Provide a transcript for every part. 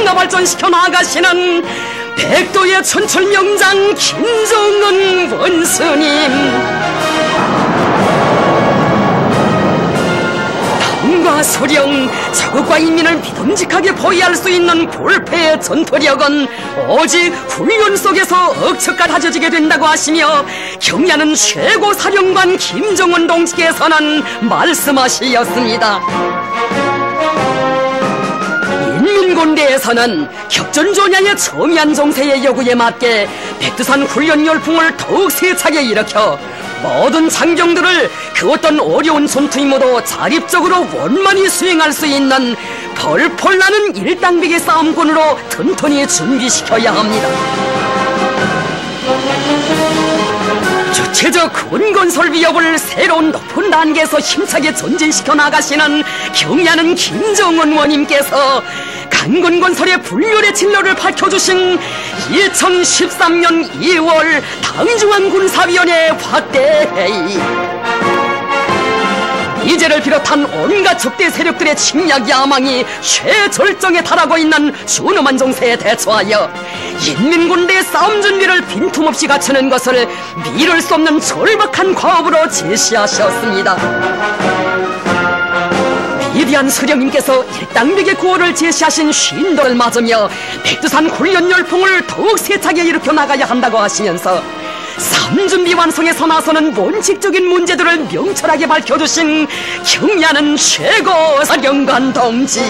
강화 발전시켜 나가시는 백도의 천철명장 김정은 원스님. 당과 소령, 자국과 인민을 믿음직하게 보위할 수 있는 볼패의 전투력은 오직 훈련 속에서 억척가 다져지게 된다고 하시며, 경야는 최고 사령관 김정은 동지께서는 말씀하시었습니다. 인민군대에서는 격전조냐의 첨예한 정세의 요구에 맞게 백두산 훈련 열풍을 더욱 세차게 일으켜 모든 장병들을 그 어떤 어려운 전투 임무도 자립적으로 원만히 수행할 수 있는 펄펄 나는 일당백의 싸움꾼으로 튼튼히 준비시켜야 합니다. 주체적 군건설 위협을 새로운 높은 단계에서 힘차게 전진시켜 나가시는 경야는 김정은 원님께서 강군건설의 불멸의 진로를 밝혀주신 2013년 2월 당중앙군사위원회 확대회의, 이제를 비롯한 온갖 적대 세력들의 침략 야망이 최절정에 달하고 있는 준엄한 정세에 대처하여 인민군대의 싸움 준비를 빈틈없이 갖추는 것을 미룰 수 없는 절박한 과업으로 제시하셨습니다. 위대한 수령님께서 일당백의 구호를 제시하신 쉰도를 맞으며 백두산 훈련 열풍을 더욱 세차게 일으켜 나가야 한다고 하시면서 삶준비 완성에서 나서는 원칙적인 문제들을 명철하게 밝혀주신 경야는 최고 사령관 동지.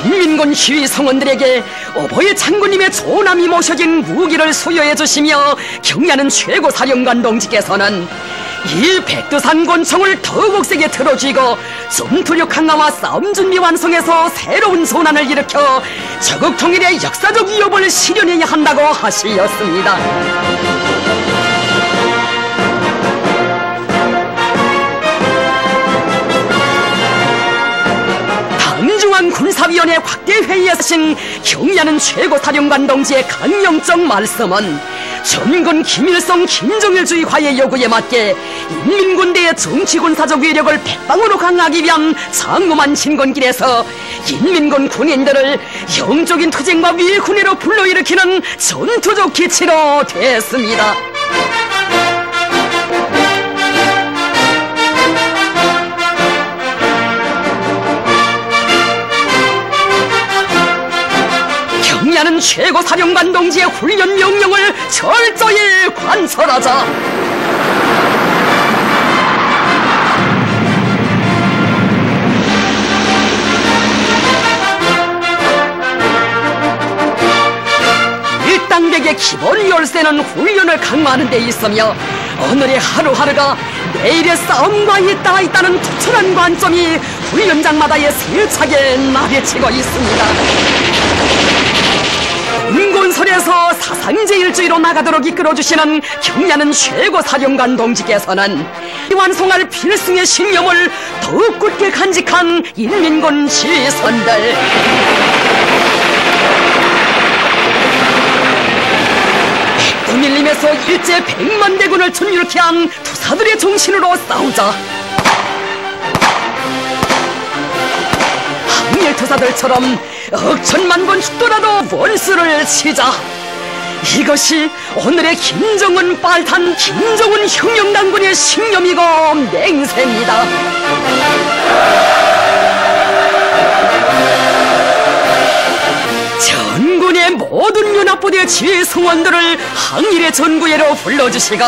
인민군 시위 성원들에게 오보의 장군님의 조남이 모셔진 무기를 수여해 주시며 경야는 최고 사령관 동지께서는 이 백두산 권총을 더욱 억세게 틀어쥐고 전투력 강화와 싸움 준비 완성에서 새로운 전환을 일으켜 저국 통일의 역사적 위협을 실현해야 한다고 하시었습니다. 당중앙군사위원회 확대회의에서 하신 경야는 최고사령관 동지의 강령적 말씀은 전군 김일성 김정일주의화의 요구에 맞게 인민군대의 정치군사적 위력을 백방으로 강화하기 위한 장엄한 진군길에서 인민군 군인들을 영적인 투쟁과 위훈회로 불러일으키는 전투적 기치로 됐습니다. 경야는 최고사령관 동지의 훈련 명령을 철저히 관철하자. 일당백의 기본 열쇠는 훈련을 강화하는 데 있으며 오늘의 하루하루가 내일의 싸움과 있다는 투철한 관점이 훈련장마다의 세차게 나비치고 있습니다. 군건설에서 사상제일주의로 나가도록 이끌어주시는 경야는 최고사령관 동지께서는 완성할 필승의 신념을 더욱 굳게 간직한 인민군 시선들, 백두밀림에서 일제 100만 대군을 전율케 한 투사들의 정신으로 싸우자. 항일투사들처럼 억천만 번 죽더라도 원수를 치자. 이것이 오늘의 김정은 빨탄 김정은 혁명당군의 신념이고 맹세입니다. 전군의 모든 연합부대 지휘 성원들을 항일의 전구예로 불러주시고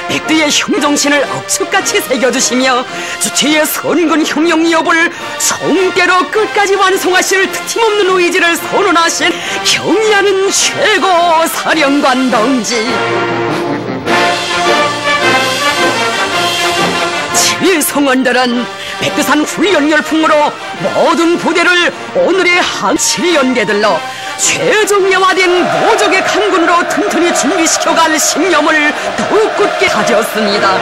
백두의 흉정신을 억축같이 새겨주시며 주체의 선군 혁명 위협을 총대로 끝까지 완성하실 트팀없는 의지를 선언하신 경야는 최고 사령관 동지. 지휘 성원들은 백두산 훈련 열풍으로 모든 부대를 오늘의 항칠연대들로 최종예화된 모적의 강군으로 튼튼히 준비시켜갈 신념을 더욱 굳게 가졌습니다.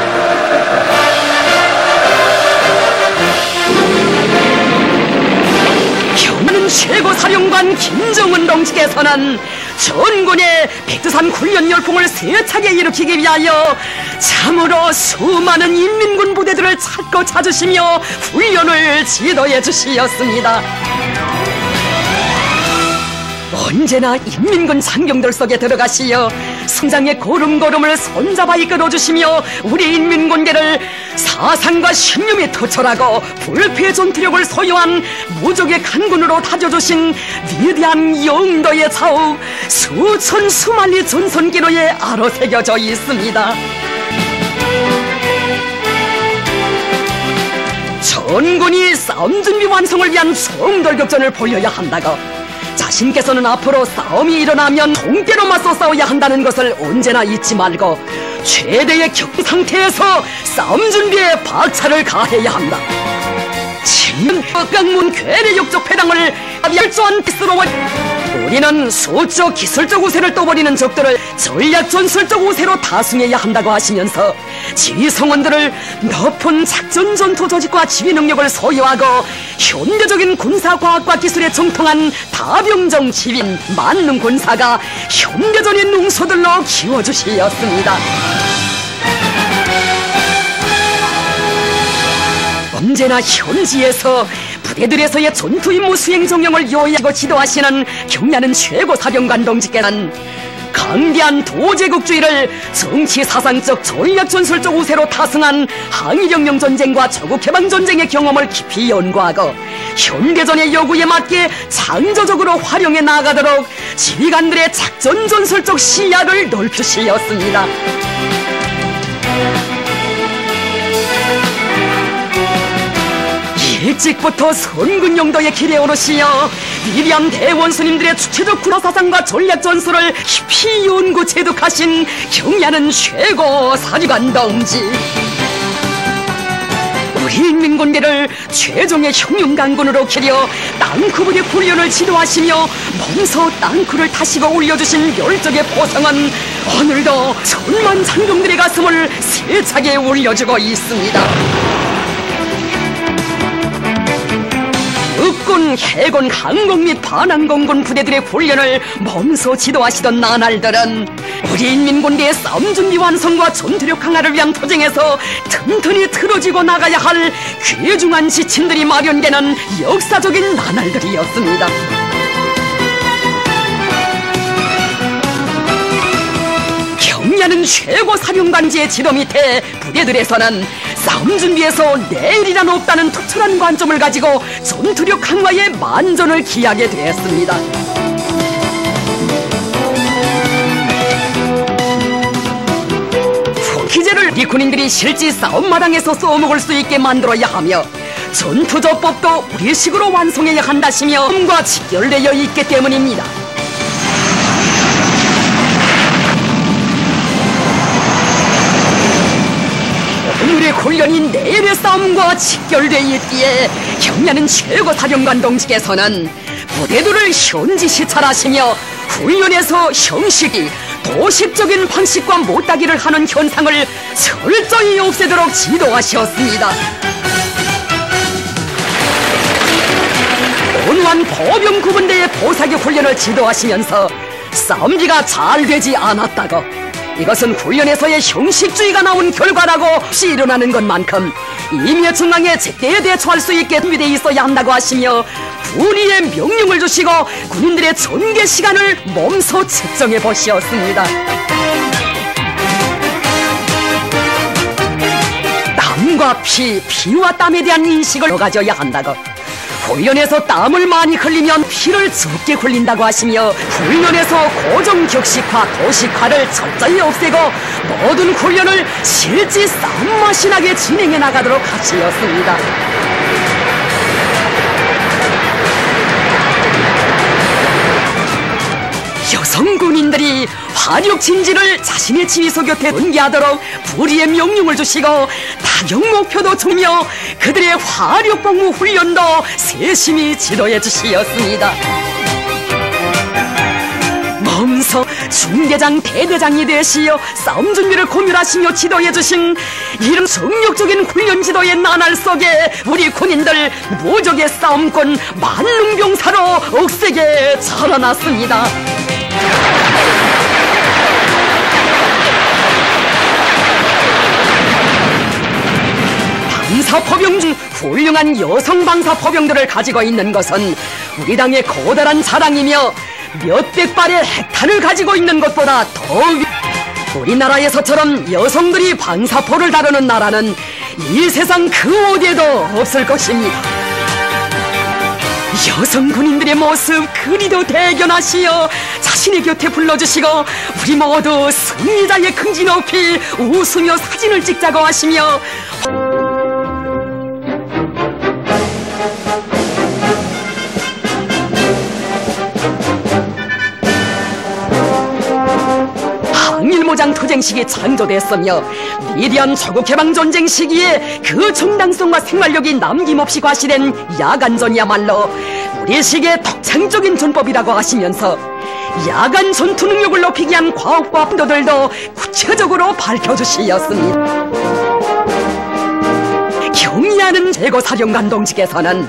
경야는 최고사령관 김정은 동지께서는 전군의 백두산 훈련 열풍을 세차게 일으키기 위하여 참으로 수많은 인민군 부대들을 찾고 찾으시며 훈련을 지도해 주시었습니다. 언제나 인민군 장병들 속에 들어가시어 성장의 걸음걸음을 손잡아 이끌어주시며 우리 인민군대를 사상과 신념이 투철하고 불패 전투력을 소유한 무적의 간군으로 다져주신 위대한 영도의 자우 수천 수만리 전선기로에 아로새겨져 있습니다. 전군이 싸움 준비 완성을 위한 총돌격전을 벌여야 한다고 자신께서는 앞으로 싸움이 일어나면 통째로 맞서 싸워야 한다는 것을 언제나 잊지 말고 최대의 격상태에서 싸움 준비에 박차를 가해야 한다. 지금 강문 괴뢰 역적 패당을 멸조한 기스로 우리는 수적 기술적 우세를 떠버리는 적들을 전략 전술적 우세로 다승해야 한다고 하시면서 지휘 성원들을 높은 작전 전투 조직과 지휘 능력을 소유하고 현대적인 군사과학과 기술에 정통한 다병정 지휘인 만능 군사가 현대전의 능소들로 키워주시었습니다. 언제나 현지에서 부대들에서의 전투 임무 수행 정령을 요하고 지도하시는 경ля는 최고 사령관 동지께는 강대한 도제국주의를 정치 사상적 전략 전술적 우세로 타승한 항일혁명 전쟁과 조국 해방 전쟁의 경험을 깊이 연구하고 현대전의 요구에 맞게 창조적으로 활용해 나가도록 지휘관들의 작전 전술적 시야를 넓히시었습니다. 일찍부터 선군 용도의 길에 오르시어 위대한 대원수님들의 주체적 군사사상과 전략 전술을 깊이 연구 체득하신 경야는 최고 사령관 동지. 우리 인민군대를 최종의 혁명강군으로 기려 땅크부대 훈련을 지도하시며 몸소 땅크를 타시고 올려주신 열적의 보상은 오늘도 천만 장병들의 가슴을 세차게 울려주고 있습니다. 육군, 해군, 항공 및 반항공군 부대들의 훈련을 몸소 지도하시던 나날들은 우리 인민군대의 싸움 준비 완성과 전투력 강화를 위한 투쟁에서 튼튼히 틀어지고 나가야 할 귀중한 지침들이 마련되는 역사적인 나날들이었습니다. 경야는 최고 사령관지의 지도 밑에 부대들에서는 싸움 준비에서 내일이란 없다는 투철한 관점을 가지고 전투력 강화에 만전을 기하게 되었습니다. 후키제를 우리 군인들이 실제 싸움마당에서 써먹을 수 있게 만들어야 하며 전투조법도 우리식으로 완성해야 한다시며 과 직결되어 있기 때문입니다. 오늘의 훈련이 내일의 싸움과 직결되어 있기에 경야는 최고 사령관 동지께서는 부대들을 현지 시찰하시며 훈련에서 형식이 도식적인 방식과 못다기를 하는 현상을 철저히 없애도록 지도하셨습니다. 온화한 보병 구분대의 보사기 훈련을 지도하시면서 싸움비가 잘 되지 않았다고 이것은 훈련에서의 형식주의가 나온 결과라고 없이 일어나는 것만큼 임의 중앙에 제때에 대처할 수 있게 준비되어 있어야 한다고 하시며 분의의 명령을 주시고 군인들의 전개 시간을 몸소 측정해 보시었습니다. 땀과 피와 땀에 대한 인식을 가져야 한다고 훈련에서 땀을 많이 흘리면 피를 적게 흘린다고 하시며 훈련에서 고정격식화, 도식화를 철저히 없애고 모든 훈련을 실제 싸움맛이 나게 진행해 나가도록 하시었습니다. 여성 군인들이 화력 진지를 자신의 지휘소 곁에 연기하도록 불의의 명령을 주시고 타격 목표도 주며 그들의 화력 복무 훈련도 세심히 지도해 주시었습니다. 몸소 중대장, 대대장이 되시어 싸움 준비를 고민하시며 지도해 주신 이런 정력적인 훈련 지도의 나날 속에 우리 군인들 무적의 싸움꾼 만능병사로 억세게 자라났습니다. 방사포병 중 훌륭한 여성 방사포병들을 가지고 있는 것은 우리 당의 거대한 자랑이며 몇백 발의 핵탄을 가지고 있는 것보다 더 우리나라에서처럼 여성들이 방사포를 다루는 나라는 이 세상 그 어디에도 없을 것입니다. 여성 군인들의 모습 그리도 대견하시어 자신의 곁에 불러주시고 우리 모두 승리자의 긍지 높이 웃으며 사진을 찍자고 하시며 항일무장 투쟁식이 창조됐으며 위대한 조국해방전쟁 시기에 그 정당성과 생활력이 남김없이 과시된 야간전이야말로 우리 시기의 독창적인 전법이라고 하시면서 야간 전투 능력을 높이기 위한 과학과 분도들도 구체적으로 밝혀주시었습니다. 경의하는 최고사령관 동지께서는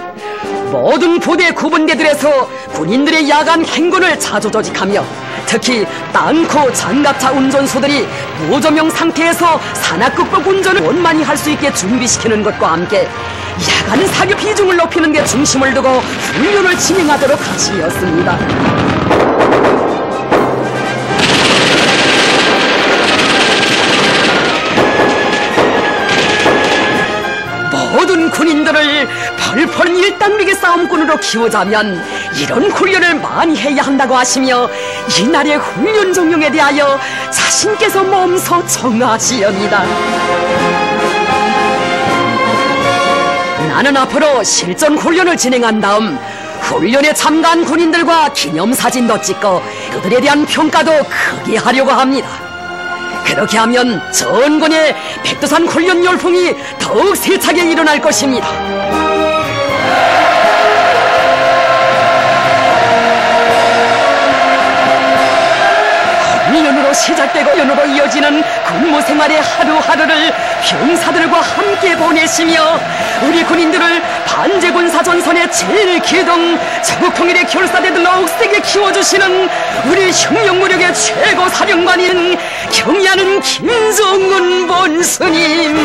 모든 부대 구분대들에서 군인들의 야간 행군을 자주 조직하며 특히 땅코 장갑차 운전소들이 무조명 상태에서 산악극복 운전을 원만히 할 수 있게 준비시키는 것과 함께 야간 사격 비중을 높이는 데 중심을 두고 훈련을 진행하도록 하시었습니다. 모든 군인들을 펄펄 일당백의 싸움꾼으로 키우자면 이런 훈련을 많이 해야 한다고 하시며 이날의 훈련 정령에 대하여 자신께서 몸소 청하시옵니다. 나는 앞으로 실전 훈련을 진행한 다음 훈련에 참가한 군인들과 기념사진도 찍고 그들에 대한 평가도 크게 하려고 합니다. 그렇게 하면 전군의 백두산 훈련 열풍이 더욱 세차게 일어날 것입니다. 훈련으로 시작되고 훈련으로 이어지는 근무생활의 하루하루를 병사들과 함께 보내시며 우리 군인들을 반제군사 전선의 제일 기둥 조국통일의 결사대도 더욱 세게 키워주시는 우리 혁명무력의 최고 사령관인 경의하는 김정은 본스님,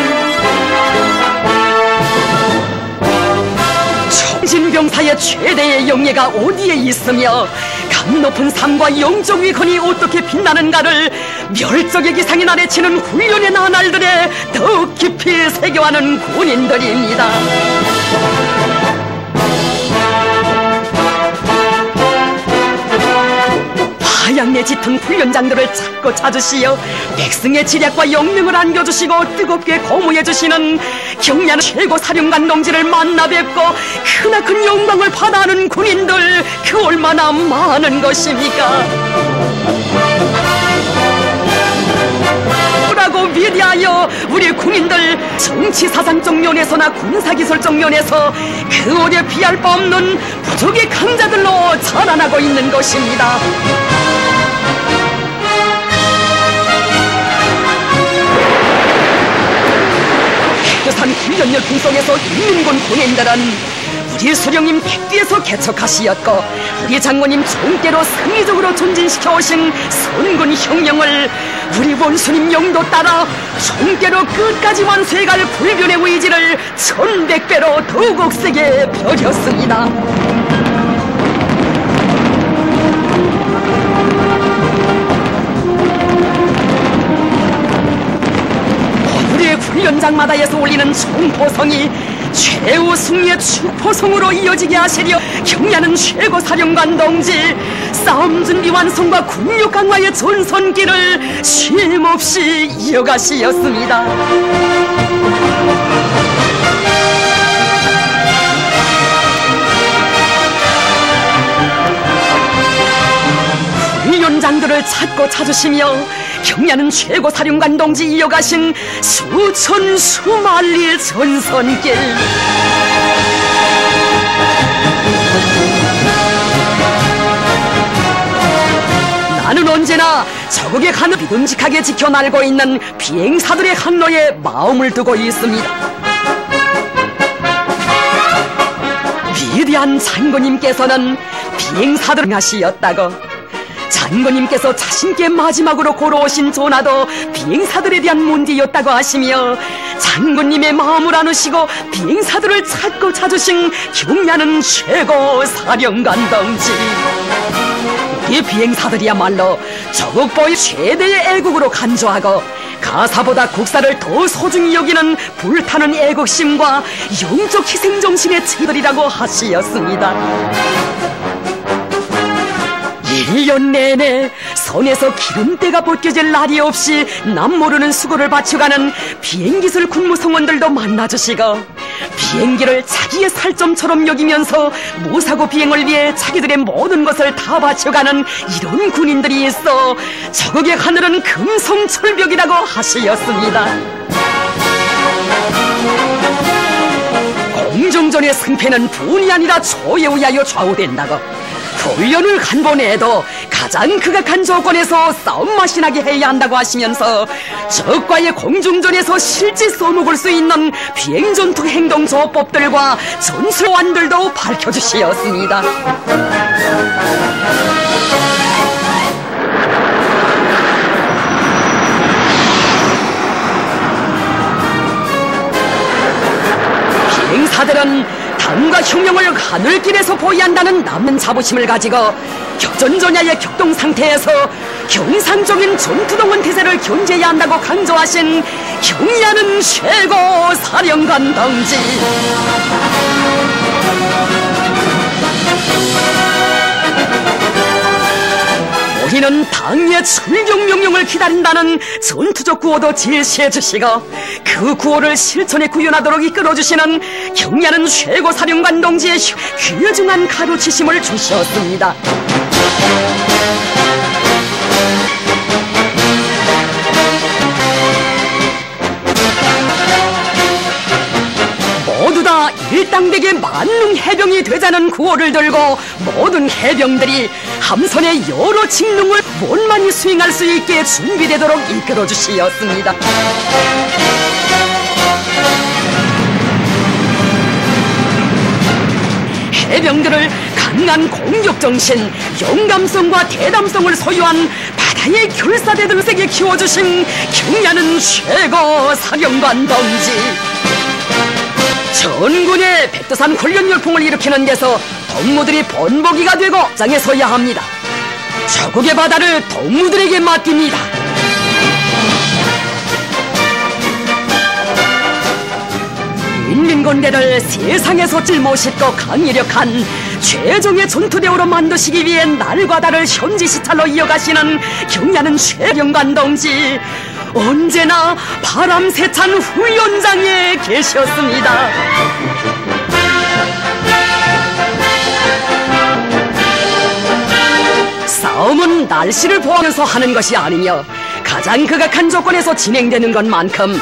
청진병사의 최대의 영예가 어디에 있으며 감 높은 삶과 영적 위건이 어떻게 빛나는가를 멸적의 기상이 나래치는 훈련의 나날들에 더욱 깊이 새겨하는 군인들입니다. 하양내 짙은 훈련장들을 찾고 찾으시어 백성의 지략과 영명을 안겨주시고 뜨겁게 고무해주시는 경의하는 최고 사령관 동지를 만나 뵙고 크나큰 영광을 받아하는 군인들 그 얼마나 많은 것입니까? 라고 위대하여 우리 국민들 정치사상적 면에서나 군사기술적 면에서 그 어디에 비할 바 없는 부족의 강자들로 자라나고 있는 것입니다. 백두산 훈련 열풍 속에서 인민군 군인들은 우리 수령님 백두에서 개척하시었고 우리 장군님 총대로 승리적으로 전진시켜 오신 선군 혁명을 우리 원수님 영도 따라 총대로 끝까지 완수해갈 불변의 의지를 1100배로 더욱 세게 펴렸습니다. 오늘의 훈련장마다에서 울리는 총포성이 최후 승리의 축포성으로 이어지게 하시려 경의하는 최고사령관 동지 싸움 준비 완성과 군력 강화의 전선길을 쉼없이 이어가시었습니다. 훈련장들을 찾고 찾으시며 경의하는 최고사령관 동지 이어가신 수천 수만리의 전선길, 나는 언제나 적의 하늘 믿음직하게 지켜날고 있는 비행사들의 항로에 마음을 두고 있습니다. 위대한 장군님께서는 비행사들 하시었다고 장군님께서 자신께 마지막으로 고러오신 전하도 비행사들에 대한 문제였다고 하시며 장군님의 마음을 안으시고 비행사들을 찾고 찾으신 경야는 최고 사령관 동지. 우리 비행사들이야말로 저국보의 최대의 애국으로 간주하고 가사보다 국사를 더 소중히 여기는 불타는 애국심과 영적 희생정신의 체들이라고 하시었습니다. 1년 내내 선에서 기름때가 벗겨질 날이 없이 남모르는 수고를 바쳐가는 비행기술 군무성원들도 만나주시고 비행기를 자기의 살점처럼 여기면서 무사고 비행을 위해 자기들의 모든 것을 다 바쳐가는 이런 군인들이 있어 저국의 하늘은 금성철벽이라고 하시었습니다. 공중전의 승패는 분이 아니라 초에 의하여 좌우된다고 훈련을 한 번 해도 가장 극악한 조건에서 싸움맛이 나게 해야 한다고 하시면서 적과의 공중전에서 실제 써먹을 수 있는 비행전투 행동조법들과 전술안들도 밝혀주시었습니다. 비행사들은 당과 혁명을 하늘길에서 보이한다는 남는 자부심을 가지고 격전전야의 격동 상태에서 경상적인 전투동원 태세를 견제해야 한다고 강조하신 경야는 최고 사령관 동지. 우리는 당의 출격 명령을 기다린다는 전투적 구호도 제시해 주시고 그 구호를 실천에 구현하도록 이끌어주시는 경야는 최고 사령관 동지의 귀중한 가르치심을 주셨습니다. 모두 다 일당백의 만능 해병이 되자는 구호를 들고 모든 해병들이 함선의 여러 직능을 원만히 수행할 수 있게 준비되도록 이끌어 주시었습니다. 해병들을 강한 공격정신, 용감성과 대담성을 소유한 바다의 결사대등색에 키워주신 경야는 최고 사령관 동지. 전군의 백두산 훈련 열풍을 일으키는 데서 동무들이 본보기가 되고 장에 서야 합니다. 저국의 바다를 동무들에게 맡깁니다. 인민군대를 세상에서 제일 멋있고 강력한 최종의 전투대우로 만드시기 위해 날과 달을 현지시찰로 이어가시는 경야는 최령관 동지, 언제나 바람세찬 훈련장에 계셨습니다. 싸움은 날씨를 보면서 하는 것이 아니며 가장 극악한 조건에서 진행되는 것만큼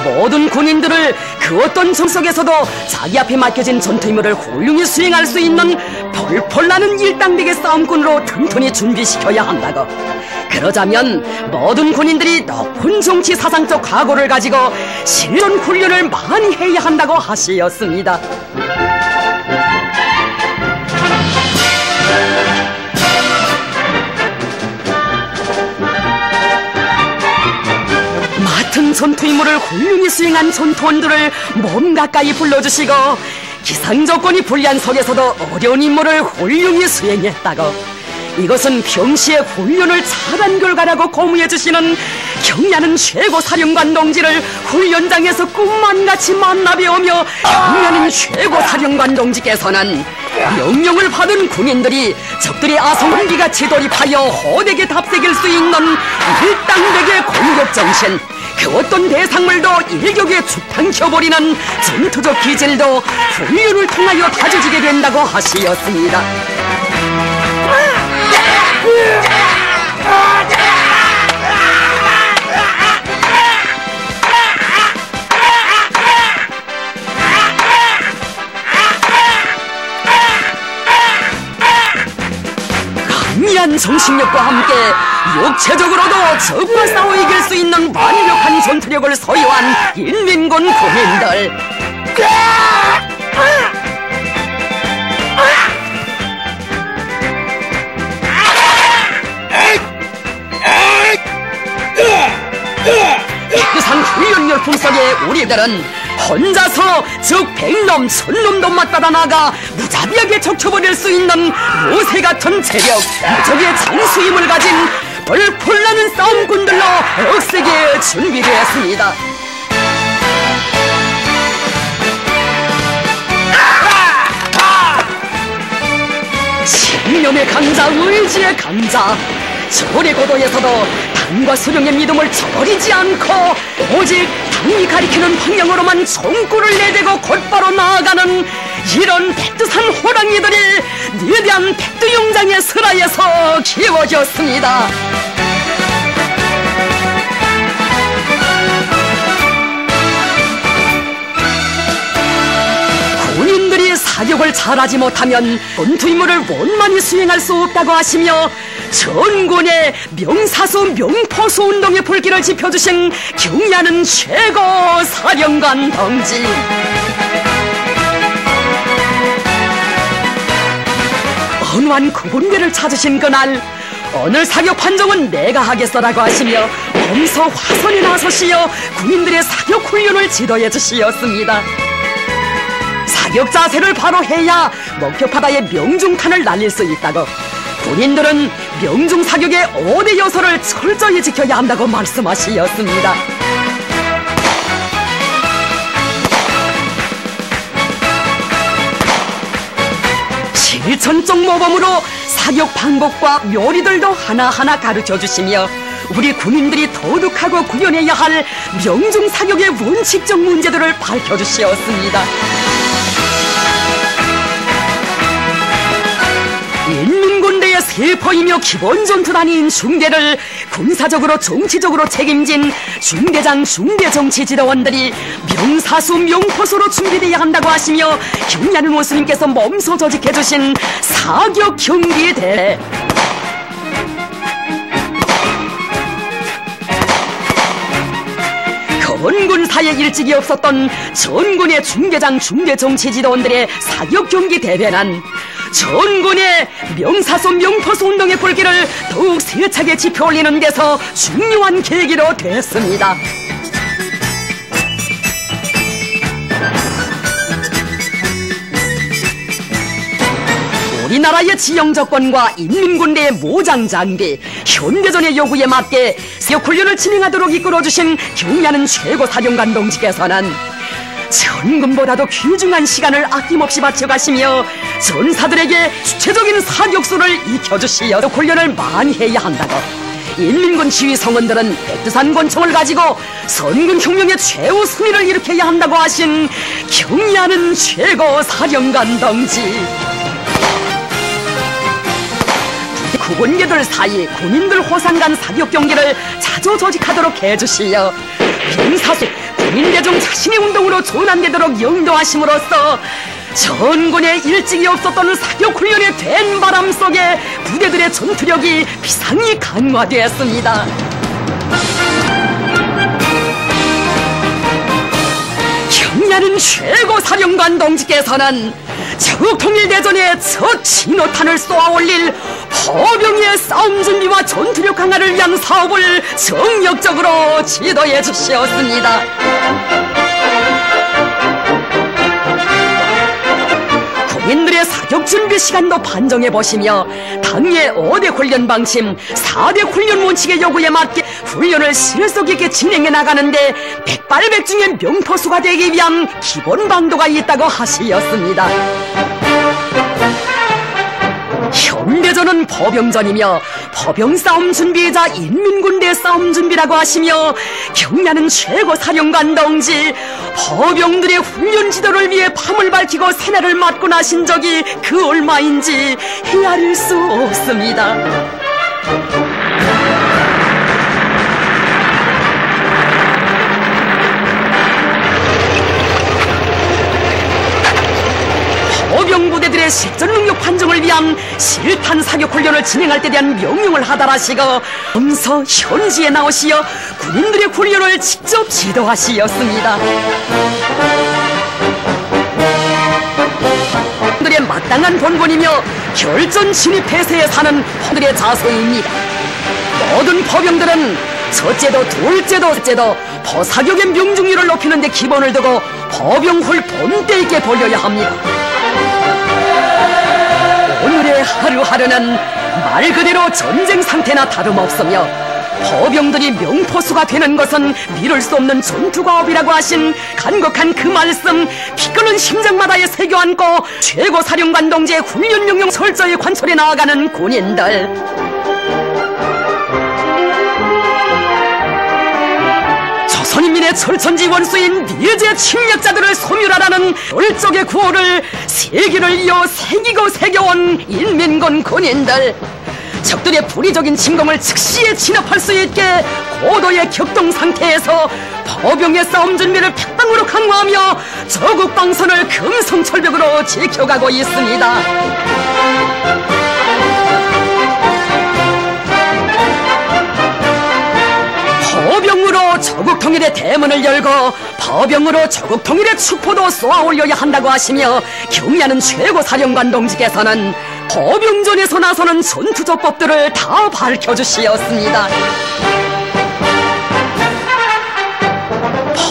모든 군인들을 그 어떤 정 속에서도 자기 앞에 맡겨진 전투 임무를 훌륭히 수행할 수 있는 펄펄 나는 일당백의 싸움꾼으로 튼튼히 준비시켜야 한다고. 그러자면 모든 군인들이 높은 정치 사상적 각오를 가지고 실전 훈련을 많이 해야 한다고 하시었습니다. 맡은 전투 임무를 훌륭히 수행한 전투원들을 몸 가까이 불러주시고 기상조건이 불리한 속에서도 어려운 임무를 훌륭히 수행했다고. 이것은 평시에 훈련을 잘한 결과라고 고무해주시는 경야는 최고 사령관 동지를 훈련장에서 꿈만같이 만나 뵈오며 경야는 최고 사령관 동지께서는 명령을 받은 군인들이 적들의 아성기같이 돌입하여 호되게 답색일 수 있는 일당백의 공격정신, 그 어떤 대상물도 일격에 죽탕켜버리는 전투적 기질도 훈련을 통하여 다져지게 된다고 하시었습니다. 강한 정신력과 함께 육체적으로도 적과 싸워 이길 수 있는 완벽한 전투력을 소유한 인민군 군인들. 이들은 혼자서 즉 100놈 1000놈도 맞받아 나가 무자비하게 적쳐버릴 수 있는 요새 같은 체력, 무적의 장수임을 가진 펄펄나는 싸움꾼들로 억세게 준비되었습니다. 신념의 강자, 의지의 강자, 절의 고도에서도 당과 수령의 믿음을 저버리지 않고 오직 당이 가리키는 방향으로만 총구를 내대고 곧바로 나아가는 이런 백두산 호랑이들이 위대한 백두용장의 설화에서 키워졌습니다. 군인들이 사격을 잘하지 못하면 전투 임무를 원만히 수행할 수 없다고 하시며 전군의 명사수 명포수 운동의 불길을 지펴주신 경의하는 최고 사령관 동지, 언완 구분대를 찾으신 그날 오늘 사격 판정은 내가 하겠어라고 하시며 엄서 화선에 나서시어 군인들의 사격 훈련을 지도해 주시었습니다. 사격 자세를 바로 해야 목표바다에 명중탄을 날릴 수 있다고 군인들은 명중 사격의 5대 요소를 철저히 지켜야 한다고 말씀하시었습니다. 실천적 모범으로 사격 방법과 묘리들도 하나하나 가르쳐 주시며 우리 군인들이 도둑하고 구현해야 할 명중 사격의 원칙적 문제들을 밝혀 주시었습니다. 인민군대의 세포이며 기본 전투단인 중대를 군사적으로 정치적으로 책임진 중대장 중대정치지도원들이 명사수 명포수로 준비되어야 한다고 하시며 경의하는 원수님께서 몸소 조직해주신 사격 경기대회, 건군사에 일찍이 없었던 전군의 중대장 중대정치지도원들의 사격 경기 대회는 전군의 명사수 명포수 운동의 불길을 더욱 세차게 지펴올리는 데서 중요한 계기로 됐습니다. 우리나라의 지형조건과 인민군대의 모장장비, 현대전의 요구에 맞게 사격훈련을 진행하도록 이끌어주신 경의하는 최고 사령관 동지께서는 전군보다도 귀중한 시간을 아낌없이 바쳐가시며 전사들에게 주체적인 사격수를 익혀주시어 훈련을 많이 해야 한다고 인민군 지휘 성원들은 백두산 권총을 가지고 선군 혁명의 최후 승리를 일으켜야 한다고 하신 경의하는 최고 사령관 동지, 구군계들 사이 군인들 호상간 사격 경기를 자주 조직하도록 해주시어 명사수 군인대중 자신의 운동으로 전환되도록 영도하심으로써 전군에 일찍이 없었던 사격훈련의 된 바람 속에 부대들의 전투력이 비상히 강화되었습니다. 경의하는 최고 사령관 동지께서는 적통일대전의 첫 신호탄을 쏘아올릴 포병의 싸움 준비와 전투력 강화를 위한 사업을 정력적으로 지도해 주시었습니다. 군인들의 사격 준비 시간도 판정해 보시며 당의 5대 훈련 방침, 4대 훈련 원칙의 요구에 맞게 훈련을 실속 있게 진행해 나가는데 백발백중의 명포수가 되기 위한 기본 방도가 있다고 하시었습니다. 현대전은 포병전이며 포병 싸움 준비이자 인민군대 싸움 준비라고 하시며 경의하는 최고 사령관 동지, 포병들의 훈련 지도를 위해 밤을 밝히고 새날을 맞고 나신 적이 그 얼마인지 헤아릴 수 없습니다. 포병부대들의 실전 능력 판정을 위한 실탄 사격 훈련을 진행할 때 대한 명령을 하달하시고 엄서 현지에 나오시어 군인들의 훈련을 직접 지도하시었습니다. 그들의 마땅한 본분이며 결전 진입 폐쇄에 사는 포들의 자세입니다. 모든 포병들은 첫째도 둘째도 셋째도 포사격의 명중률을 높이는 데 기본을 두고 보병을 본때 있게 벌려야 합니다. 오늘의 하루하루는 말 그대로 전쟁 상태나 다름없으며 포병들이 명포수가 되는 것은 미룰 수 없는 전투과업이라고 하신 간곡한 그 말씀 피끓는 심장마다에 새겨안고 최고사령관 동지의 훈련 명령 철저히 관철해 나아가는 군인들, 조선인민의 철천지 원수인 미제 침략자들을 소멸하라는 열적의 구호를 세기를 이어 새기고 새겨온 인민군 군인들, 적들의 불의적인 침공을 즉시에 진압할 수 있게 고도의 격동 상태에서 포병의 싸움 준비를 백방으로 강화하며 저국 방선을 금성철벽으로 지켜가고 있습니다. 포병으로 저국 통일의 대문을 열고 포병으로 저국 통일의 축포도 쏘아 올려야 한다고 하시며 경의하는 최고사령관 동지께서는 포병전에서 나서는 전투조법들을 다 밝혀주시었습니다.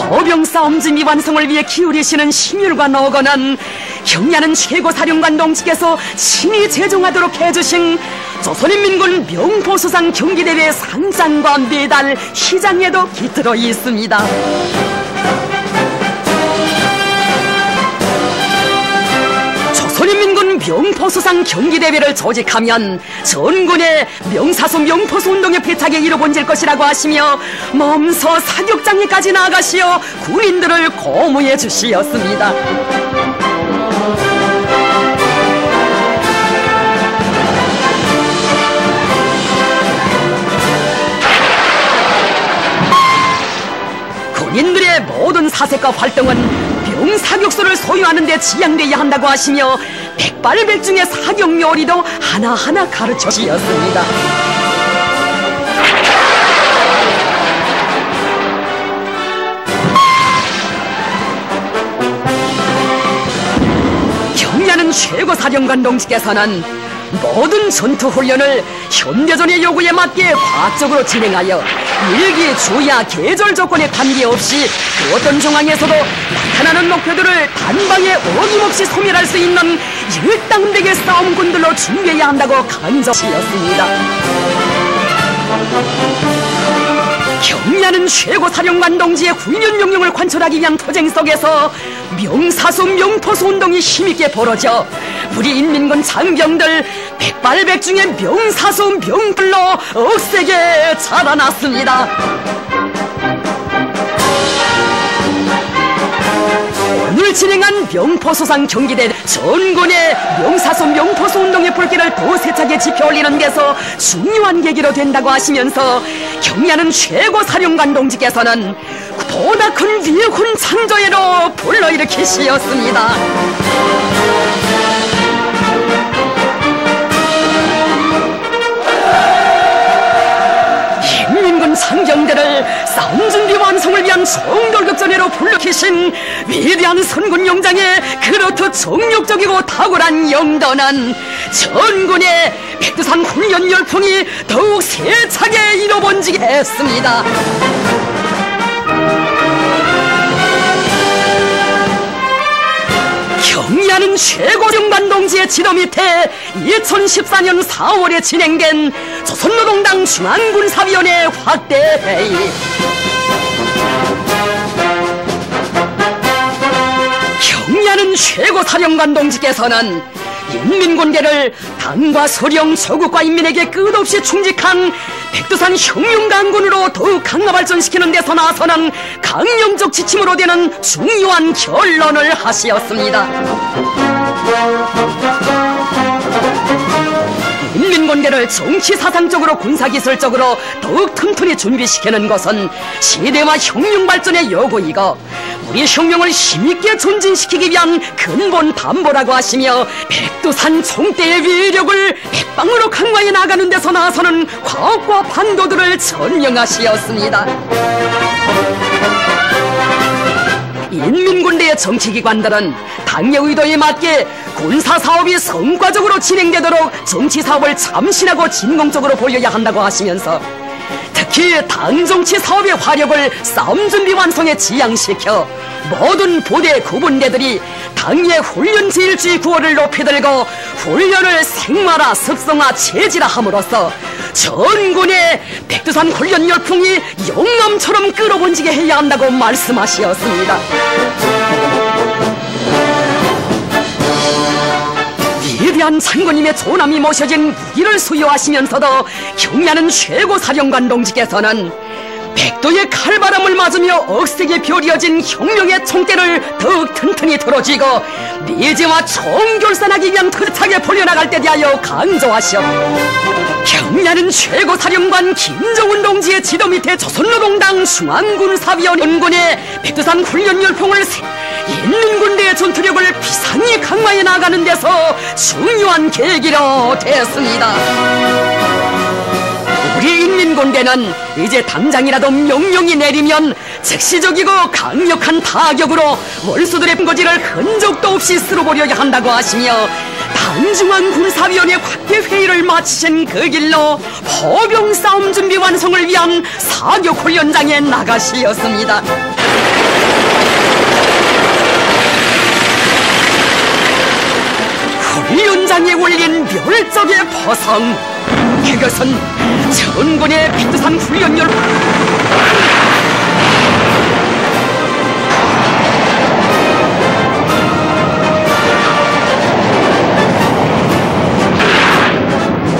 포병 싸움 준비 완성을 위해 기울이시는 심혈과 노고는 경의하는 최고사령관 동지께서 친히 제정하도록 해주신 조선인민군 명포수상 경기대회 상장과 메달, 시장에도 깃들어 있습니다. 조선인민군 명포수상 경기대회를 조직하면 전군의 명사수 명포수 운동의 패착에 이뤄본질 것이라고 하시며 몸소 사격장에까지 나아가시어 군인들을 고무해 주시었습니다. 군인들의 모든 사색과 활동은 명사격소를 소유하는 데 지향되어야 한다고 하시며 백발백중의 사격요리도 하나하나 가르쳐 주셨습니다. 경의하는 최고사령관 동지께서는 모든 전투훈련을 현대전의 요구에 맞게 과학적으로 진행하여 일기, 주야, 계절 조건에 관계없이 그 어떤 상황에서도 나타나는 목표들을 단방에 어김없이 소멸할 수 있는 일당백의 싸움군들로 준비해야 한다고 강조하셨습니다. 경의하는 최고사령관 동지의 훈련 명령을 관철하기 위한 투쟁 속에서 명사수 명포수 운동이 힘있게 벌어져 우리 인민군 장병들 백발백중의 명사수 명불로 억세게 자라났습니다. 오늘 진행한 명포수상 경기대 전군의 명사수 명포수 운동의 불길을 더 세차게 지펴올리는 데서 중요한 계기로 된다고 하시면서 경의하는 최고사령관 동지께서는 보다 큰 위군 창조회로 불러일으키시었습니다. 인민군 장병들을 싸움 준비 완성을 위한 성돌격전회로 불러키신 위대한 선군 용장의 그렇듯 정력적이고 탁월한 영도는 전군의 백두산 훈련 열풍이 더욱 세차게 일어본지게 했습니다. 경의하는 최고령관 동지의 지도 밑에 2014년 4월에 진행된 조선노동당 중앙군사위원회 확대회의, 경의하는 최고사령관 동지께서는 인민군대를 당과 서령 조국과 인민에게 끝없이 충직한 백두산 혁명강군으로 더욱 강화 발전시키는 데서 나서는 강령적 지침으로 되는 중요한 결론을 하시었습니다. 인민군대를 정치사상적으로 군사기술적으로 더욱 튼튼히 준비시키는 것은 시대와 혁명 발전의 요구이고 우리 혁명을 힘있게 전진시키기 위한 근본 담보라고 하시며 백두산 총대의 위력을 백방으로 강화해 나가는 데서 나서는 과학과 방도들을 전명하시었습니다. 인민군대의 정치기관들은 당의 의도에 맞게 군사사업이 성과적으로 진행되도록 정치사업을 참신하고 진공적으로 보여야 한다고 하시면서 특히 당정치 사업의 화력을 싸움 준비 완성에 지향시켜 모든 부대 구분대들이 당의 훈련 제일주의 구호를 높이 들고 훈련을 생마라 습성화 체질화 함으로써 전군의 백두산 훈련 열풍이 영남처럼 끌어번지게 해야 한다고 말씀하시었습니다. 위대한 장군님의 조남이 모셔진 무기를 수여하시면서도 경의하는 최고사령관 동지께서는 백도의 칼바람을 맞으며 억세게 벼리어진 혁명의 총대를 더욱 튼튼히 들어쥐고 미제와 총결산하기 위한 틀차게 벌려나갈 때 대하여 강조하시었고, 경의하는 최고사령관 김정은 동지의 지도 밑에 조선노동당 중앙군사위원군의 백두산 훈련 열풍을 있는 군대의 전투력을 비상히 강화해 나가는 데서 중요한 계기로 됐습니다. 우리 인민군대는 이제 당장이라도 명령이 내리면 즉시적이고 강력한 타격으로 원수들의 근거지를 흔적도 없이 쓸어버려야 한다고 하시며, 당중앙군사위원회 확대회의를 마치신 그 길로 포병 싸움 준비 완성을 위한 사격훈련장에 나가시었습니다. 훈련장에 올린 멸적의 포성, 이것은 전군의 백두산 훈련열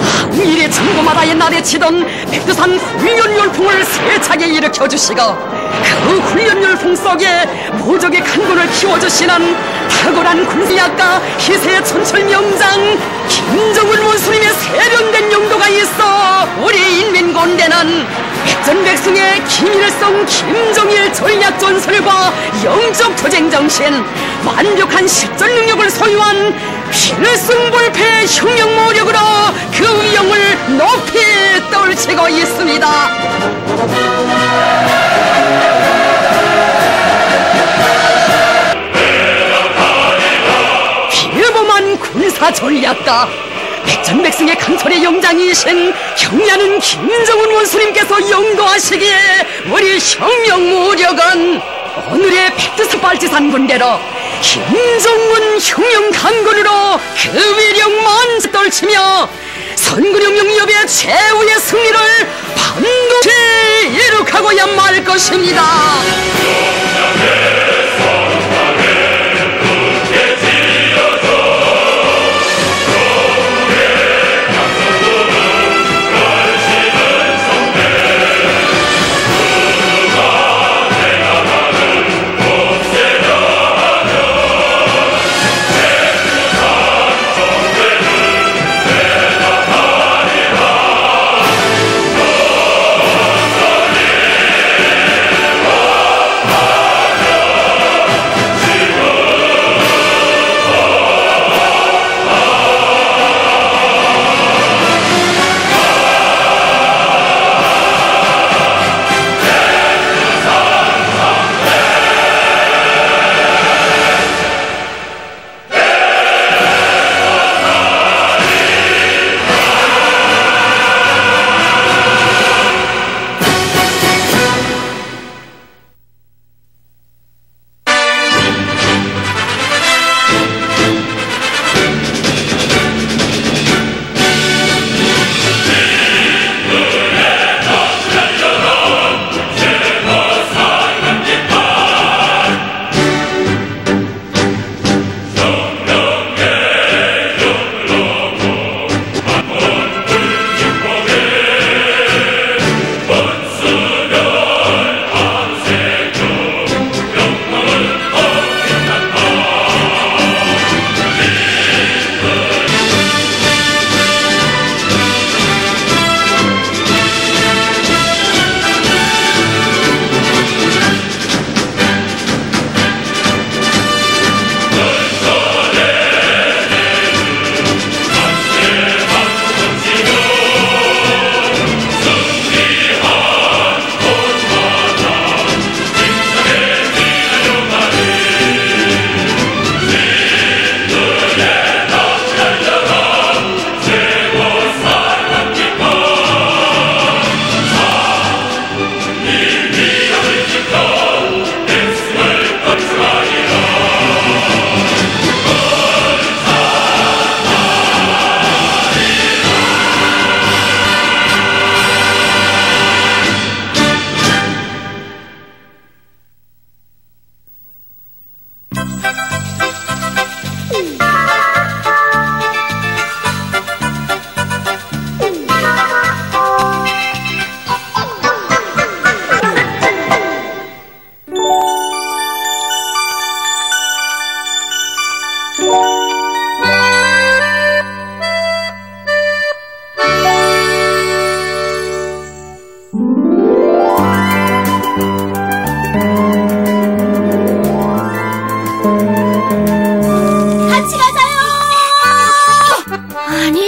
항일의 전고마다에 나대치던 백두산 훈련 열풍을 세차게 일으켜주시고, 그 훈련 열풍 속에 모적의 강군을 키워주시는 탁월한 군사학과 희세 천철 명장 김정은 원수님의 세련된 용도가 있어 우리 인민군대는 백전백승의 김일성, 김정일 전략 전술과 영적 투쟁 정신, 완벽한 실전 능력을 소유한 필승불패 혁명모력으로 그 위용을 높이 떨치고 있습니다. 비범한 군사 전략가, 백전백승의 강철의 영장이신 경의하는 김정은 원수님께서 영도하시기에 우리 혁명무력은 오늘의 백두산 빨치산 군대로 김정은 혁명 강군으로 그 위력만 떨치며 선군혁명위협의 최후의 승리를 반드시 이룩하고야 말 것입니다.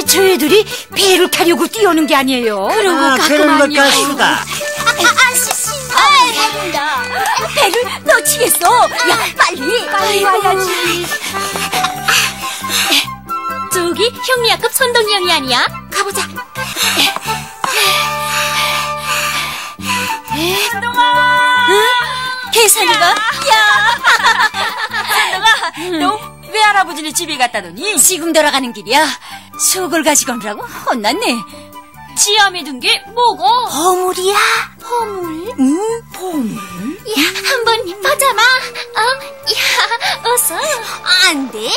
저희들이 배를 타려고 뛰어오는 게 아니에요. 그런 것 같습니다. 잘한다. 배를 놓치겠어. 야, 빨리 와야지. 저기 형리학급 선동이 형이 아니야? 가보자. 계산이가? 야! 너 왜 할아버지네 집에 갔다 더니? 지금 돌아가는 길이야. 속을 가지고 오느라고 혼났네. 지암에 든 게 뭐고? 보물이야. 보물? 응, 보물. 야, 한번 보자마. 야, 어서. 안 돼.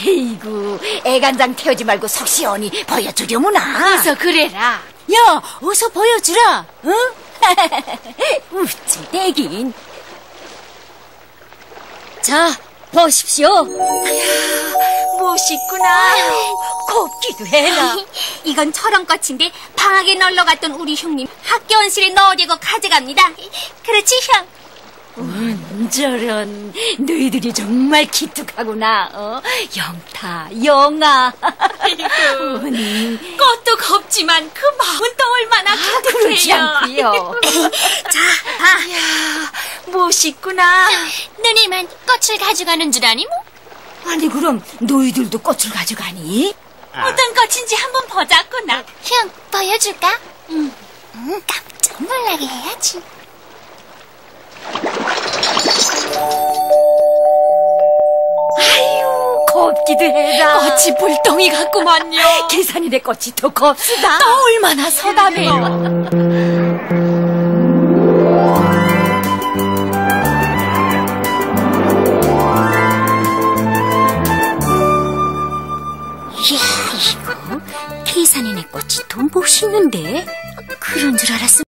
에이구, 애간장 태우지 말고 속 시원히 보여주려무나. 어서 그래라. 야, 어서 보여주라. 응? 우찌 대긴. 자, 보십시오. 멋있구나. 곱기도 해라. 이건 철원꽃인데 방학에 놀러 갔던 우리 형님 학교 온실에 넣으려고 가져갑니다. 그렇지, 형? 저런, 너희들이 정말 기특하구나. 영타, 영아. 꽃도 곱지만 그 마음은 또 얼마나 그렇지 기특해요. 않고요. 자, 봐. 멋있구나. 누님은 꽃을 가져가는 줄 아니 뭐? 아니, 그럼 너희들도 꽃을 가져가니? 어떤 꽃인지 한번 보자꾸나. 형, 보여줄까? 깜짝 놀라게 해야지. 아유, 곱기도 해라. 꽃이 불덩이 같구만요. 계산이네 꽃이 더 곱수다. 또 얼마나 서담해요. 이야, 이거 계산이네 꽃이 더 멋있는데? 그런 줄 알았으면